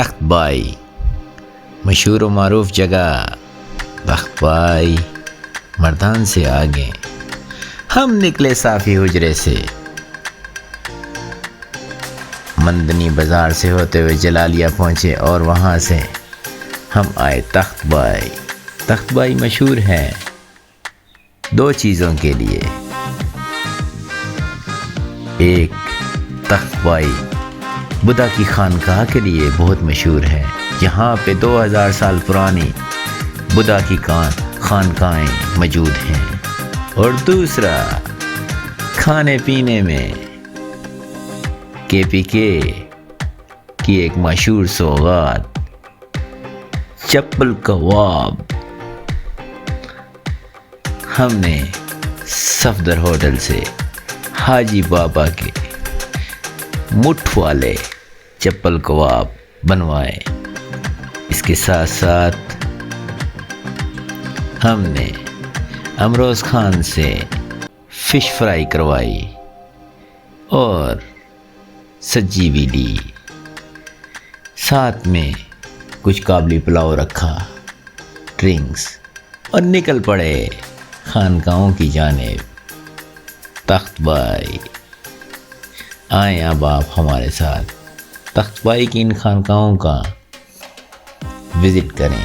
तख्तबाई, मशहूर व मारूफ जगह तख्तबाई मर्दान से आगे। हम निकले साफ़ी हुजरे से, मंदनी बाज़ार से होते हुए जलालिया पहुँचे और वहाँ से हम आए तख्तबाई। तख्तबाई मशहूर है दो चीज़ों के लिए। एक, तख्तबाई बुद्धा की खानकाह के लिए बहुत मशहूर है, जहाँ पे 2000 साल पुरानी बुद्धा की खानकाहें मौजूद हैं। और दूसरा, खाने पीने में KPK की एक मशहूर सौगात चप्पल कबाब हमने सफदर होटल से हाजी बाबा के मुठ वाले चप्पल कबाब बनवाए। इसके साथ साथ हमने अमरोज़ खान से फ़िश फ्राई करवाई और सज्जी भी ली। साथ में कुछ काबली पुलाव रखा, ड्रिंक्स, और निकल पड़े खानकाहों की जानिब। तख्तबाई आए अब आप हमारे साथ तख्तबाई की इन खानकाहों का विज़िट करें।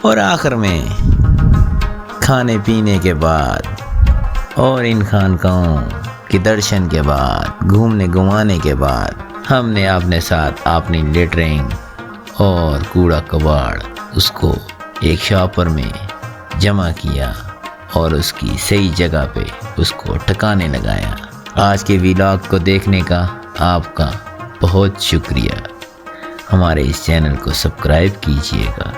और आखिर में खाने पीने के बाद और इन खानकाहों के दर्शन के बाद, घूमने घुमाने के बाद, हमने अपने साथ अपनी लेटरिंग और कूड़ा कबाड़ उसको एक शॉपर में जमा किया और उसकी सही जगह पे उसको ठिकाने लगाया। आज के व्लॉग को देखने का आपका बहुत शुक्रिया। हमारे इस चैनल को सब्सक्राइब कीजिएगा।